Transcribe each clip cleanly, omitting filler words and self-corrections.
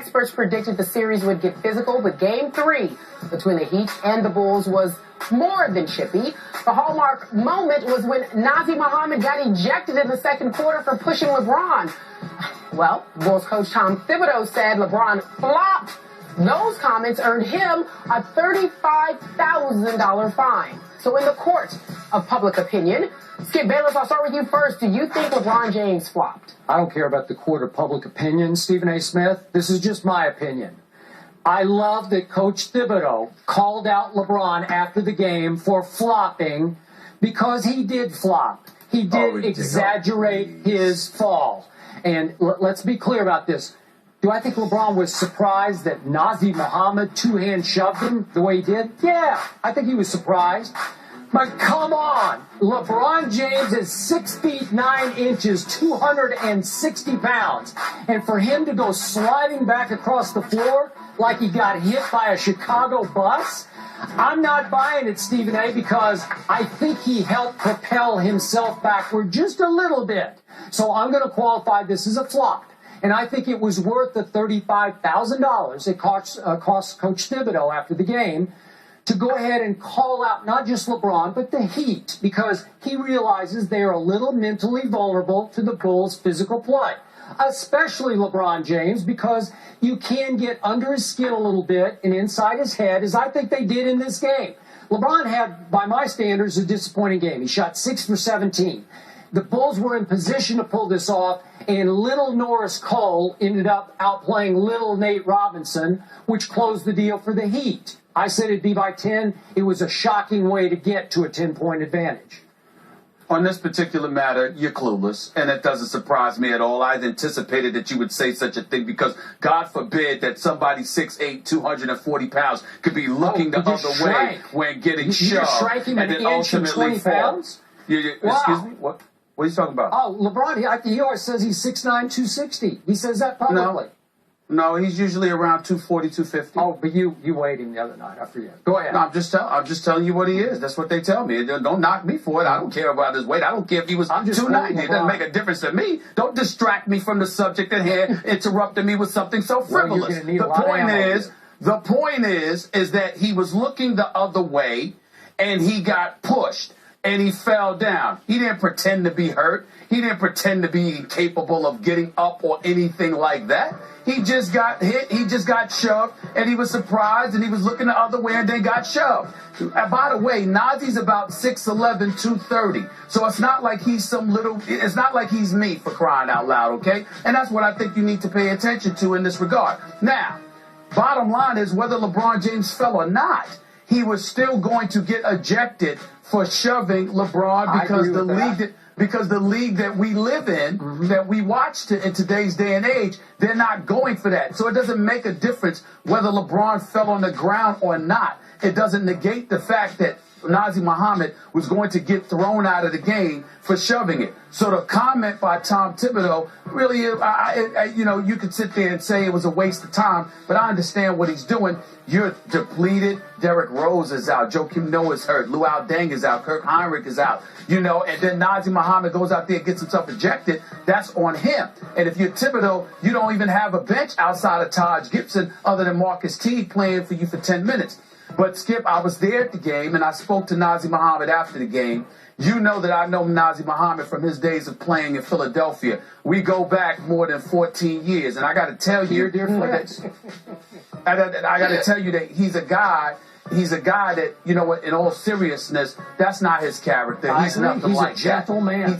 experts predicted the series would get physical, but Game 3 between the Heat and the Bulls was more than chippy. The hallmark moment was when Nazr Mohammed got ejected in the second quarter for pushing LeBron. Well, Bulls coach Tom Thibodeau said LeBron flopped. Those comments earned him a $35,000 fine. So in the court of public opinion, Skip Bayless, I'll start with you first. Do you think LeBron James flopped? I don't care about the court of public opinion, Stephen A. Smith. This is just my opinion. I love that Coach Thibodeau called out LeBron after the game for flopping because he did flop. He did exaggerate his fall. And let's be clear about this. Do I think LeBron was surprised that Nazr Mohammed two-hand shoved him the way he did? Yeah, I think he was surprised. But come on, LeBron James is 6 feet 9 inches, 260 pounds. And for him to go sliding back across the floor like he got hit by a Chicago bus, I'm not buying it, Stephen A., because I think he helped propel himself backward just a little bit. So I'm going to qualify this as a flop. And I think it was worth the $35,000 it cost Coach Thibodeau after the game to go ahead and call out not just LeBron, but the Heat, because he realizes they are a little mentally vulnerable to the Bulls' physical play, especially LeBron James, because you can get under his skin a little bit and inside his head, as I think they did in this game. LeBron had, by my standards, a disappointing game. He shot 6 for 17. The Bulls were in position to pull this off, and little Norris Cole ended up outplaying little Nate Robinson, which closed the deal for the Heat. I said it'd be by 10. It was a shocking way to get to a 10-point advantage. On this particular matter, you're clueless, and it doesn't surprise me at all. I had anticipated that you would say such a thing because God forbid that somebody 6'8", 240 pounds could be looking the other way when getting shoved. You shrank him an inch and 20 pounds? Excuse me? What are you talking about? Oh, LeBron, he always says he's 6'9", 260. He says that publicly. No, he's usually around 240, 250. Oh, but you weighed him the other night. I forget. Go ahead. No, I'm just telling you what he is. That's what they tell me. Don't knock me for it. I don't care about his weight. I don't care if he was 290. It doesn't make a difference to me. Don't distract me from the subject at hand, interrupting me with something so frivolous. The point is that he was looking the other way, and he got pushed. And he fell down. He didn't pretend to be hurt. He didn't pretend to be incapable of getting up or anything like that. He just got hit. He just got shoved, and he was surprised, and he was looking the other way, and then got shoved. By the way, Nazr's about 6'11", 230. So it's not like he's it's not like he's me, for crying out loud, okay? And that's what I think you need to pay attention to in this regard. Now, bottom line is whether LeBron James fell or not, he was still going to get ejected for shoving LeBron because the league that we live in, that we watch in today's day and age, they're not going for that. So it doesn't make a difference whether LeBron fell on the ground or not. It doesn't negate the fact that Nazr Mohammed was going to get thrown out of the game for shoving it. So the comment by Tom Thibodeau, really, you could sit there and say it was a waste of time, but I understand what he's doing. You're depleted. Derrick Rose is out. Joakim Noah is hurt. Luol Deng is out. Kirk Heinrich is out. And then Nazr Mohammed goes out there and gets himself ejected. That's on him. And if you're Thibodeau, you don't even have a bench outside of Taj Gibson other than Marcus Teague playing for you for 10 minutes. But, Skip, I was there at the game, and I spoke to Nazr Mohammed after the game. You know that I know Nazr Mohammed from his days of playing in Philadelphia. We go back more than 14 years, and I got to tell you, I got to tell you that he's a guy that, you know what, in all seriousness, that's not his character. He's nothing like that. He's a gentle man.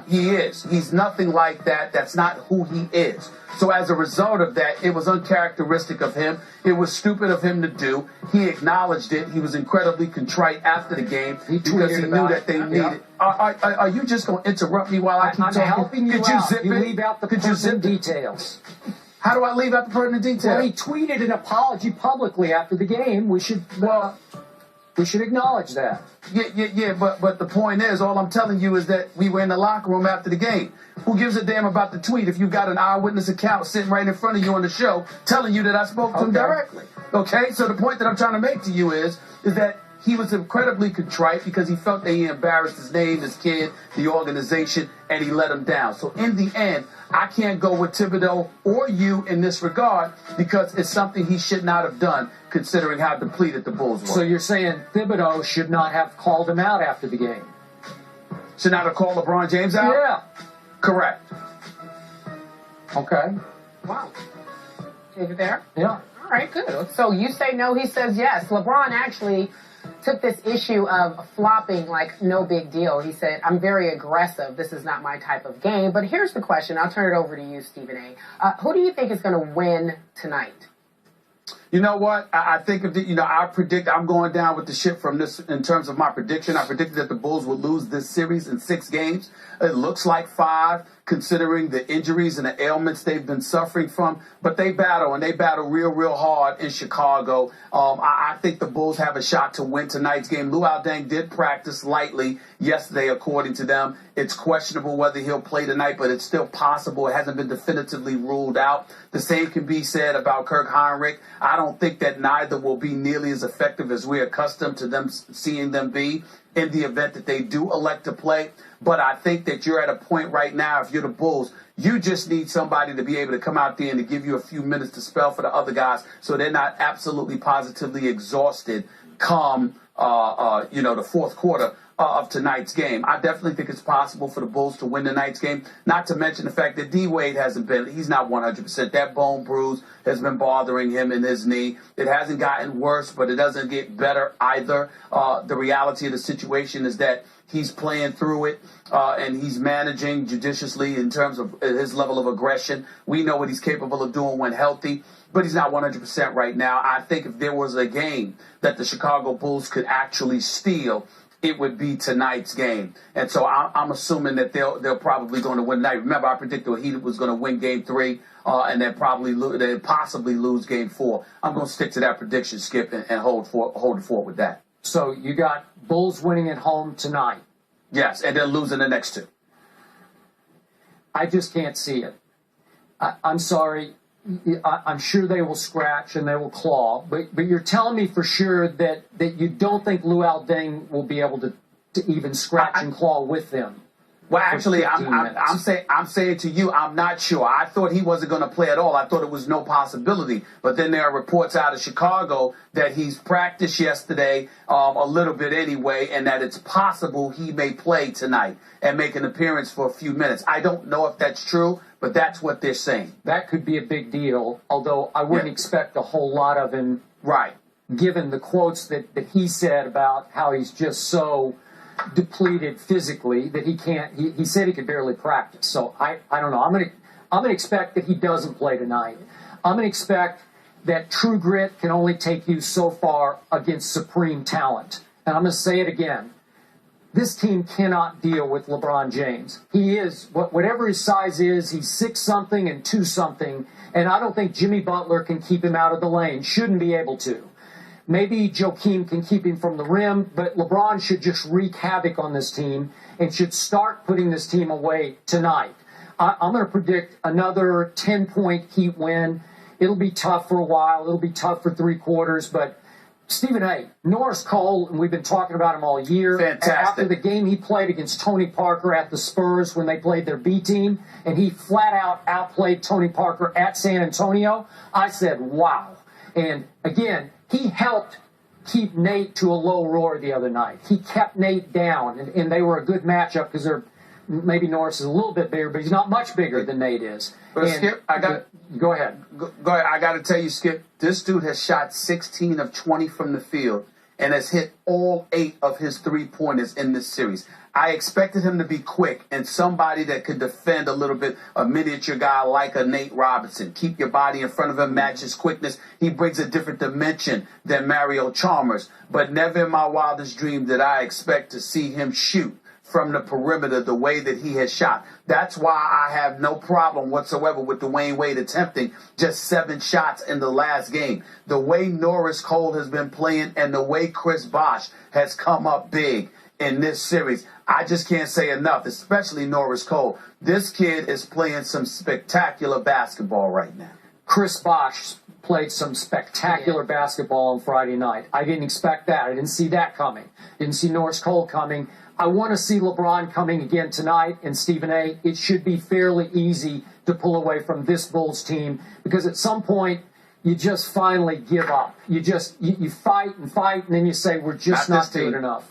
He is. He's nothing like that. That's not who he is. So as a result of that, it was uncharacteristic of him. It was stupid of him to do. He acknowledged it. He was incredibly contrite after the game because he knew that they needed. Are you just going to interrupt me while I keep talking? I'm helping you out. You leave out the pertinent details. How do I leave out the pertinent details? Well, he tweeted an apology publicly after the game. We should acknowledge that. Yeah, but the point is, all I'm telling you is that we were in the locker room after the game. Who gives a damn about the tweet if you got an eyewitness account sitting right in front of you on the show telling you that I spoke to him directly? Okay, so the point that I'm trying to make to you is that he was incredibly contrite because he felt that he embarrassed his name, his kid, the organization, and he let him down. So in the end, I can't go with Thibodeau or you in this regard because it's something he should not have done considering how depleted the Bulls were. So you're saying Thibodeau should not have called him out after the game? Should not have called LeBron James out? Yeah. Correct. Okay. Wow. Take it there? Yeah. All right, good. So you say no, he says yes. LeBron actually took this issue of flopping like no big deal. He said, I'm very aggressive. This is not my type of game. But here's the question. I'll turn it over to you, Stephen A. Who do you think is going to win tonight? You know what? I think I'm going down with the ship from this in terms of my prediction. I predicted that the Bulls would lose this series in 6 games. It looks like 5, considering the injuries and the ailments they've been suffering from. But they battle real hard in Chicago. I think the Bulls have a shot to win tonight's game. Luol Deng did practice lightly yesterday, according to them. It's questionable whether he'll play tonight, but it's still possible. It hasn't been definitively ruled out. The same can be said about Kirk Heinrich. I don't think that neither will be nearly as effective as we're accustomed to them seeing them be in the event that they do elect to play. But I think that you're at a point right now, if you're the Bulls, you just need somebody to be able to come out there and to give you a few minutes to spell for the other guys so they're not absolutely positively exhausted come, the fourth quarter of tonight's game. I definitely think it's possible for the Bulls to win tonight's game, not to mention the fact that D-Wade he's not 100%. That bone bruise has been bothering him in his knee. It hasn't gotten worse, but it doesn't get better either. The reality of the situation is that he's playing through it, and he's managing judiciously in terms of his level of aggression. We know what he's capable of doing when healthy, but he's not 100% right now. I think if there was a game that the Chicago Bulls could actually steal, it would be tonight's game. And so I'm assuming that they're probably going to win tonight. Remember, I predicted the Heat was going to win Game 3, and they'd possibly lose Game 4. I'm going to stick to that prediction, Skip, and hold the fort with that. So you got Bulls winning at home tonight. Yes, and then losing the next 2. I just can't see it. I'm sorry. I'm sure they will scratch and they will claw, but you're telling me for sure that you don't think Luol Deng will be able to even scratch and claw with them. Well, actually, I'm saying to you, I'm not sure. I thought he wasn't going to play at all. I thought it was no possibility. But then there are reports out of Chicago that he's practiced yesterday a little bit anyway, and that it's possible he may play tonight and make an appearance for a few minutes. I don't know if that's true, but that's what they're saying. That could be a big deal, although I wouldn't expect a whole lot of him. Right. Given the quotes that he said about how he's just so depleted physically that he can't. He said he could barely practice. So I don't know. I'm gonna expect that he doesn't play tonight. I'm gonna expect that true grit can only take you so far against supreme talent. And I'm gonna say it again. This team cannot deal with LeBron James. He is whatever his size is. He's 6-something and 2-something, and I don't think Jimmy Butler can keep him out of the lane. Shouldn't be able to. Maybe Joakim can keep him from the rim, but LeBron should just wreak havoc on this team and should start putting this team away tonight. I'm going to predict another 10-point Heat win. It'll be tough for a while. It'll be tough for 3 quarters, but Stephen A., Norris Cole, and we've been talking about him all year. Fantastic. After the game he played against Tony Parker at the Spurs when they played their B team, and he flat out outplayed Tony Parker at San Antonio, I said, wow. And again, he helped keep Nate to a low roar the other night. He kept Nate down, and they were a good matchup because maybe Norris is a little bit bigger, but he's not much bigger than Nate is. But Skip, go ahead. Go ahead. I got to tell you, Skip, this dude has shot 16 of 20 from the field and has hit all 8 of his 3-pointers in this series. I expected him to be quick and somebody that could defend a little bit, a miniature guy like a Nate Robinson. Keep your body in front of him, match his quickness. He brings a different dimension than Mario Chalmers. But never in my wildest dream did I expect to see him shoot from the perimeter the way that he has shot. That's why I have no problem whatsoever with Dwayne Wade attempting just 7 shots in the last game. The way Norris Cole has been playing and the way Chris Bosh has come up big in this series, I just can't say enough, especially Norris Cole. This kid is playing some spectacular basketball right now. Chris Bosh played some spectacular basketball on Friday night. I didn't expect that. I didn't see that coming. Didn't see Norris Cole coming. I want to see LeBron coming again tonight. And Stephen A., it should be fairly easy to pull away from this Bulls team, because at some point you just finally give up. You fight and fight, and then you say, we're just not doing enough.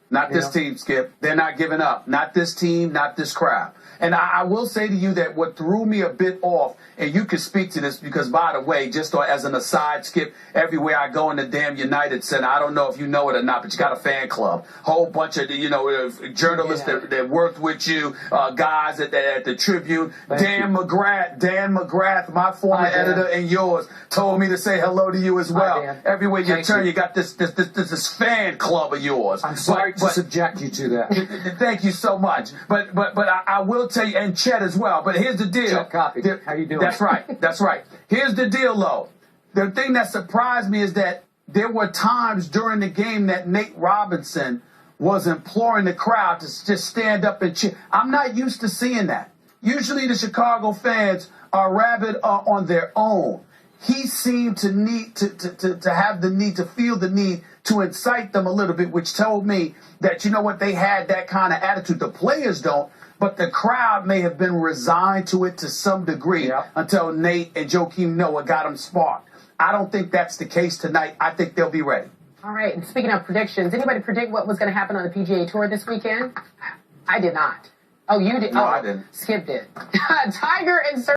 Not this team, Skip. They're not giving up. Not this team, not this crowd. And I will say to you that what threw me a bit off, and you can speak to this because, by the way, just as an aside, Skip, everywhere I go in the damn United Center, I don't know if you know it or not, but you got a fan club. Whole bunch of, journalists that worked with you, guys at the Tribune. Dan McGrath, my former editor and yours, told me to say hello to you as well. Everywhere you turn, you got this fan club of yours. I'm sorry to subject you to that. Thank you so much. But I will tell you, and Chet as well. But here's the deal. Chet Copy. How you doing? That's right. That's right. Here's the deal, though. The thing that surprised me is that there were times during the game that Nate Robinson was imploring the crowd to just stand up and cheer. I'm not used to seeing that. Usually the Chicago fans are rabid on their own. He seemed to need to have the need, to feel the need to incite them a little bit, which told me that, you know what, they had that kind of attitude. The players don't, but the crowd may have been resigned to it to some degree until Nate and Joakim Noah got them sparked. I don't think that's the case tonight. I think they'll be ready. All right. And speaking of predictions, anybody predict what was going to happen on the PGA Tour this weekend? I did not. Oh, you did? No, I didn't. Skip did. Tiger and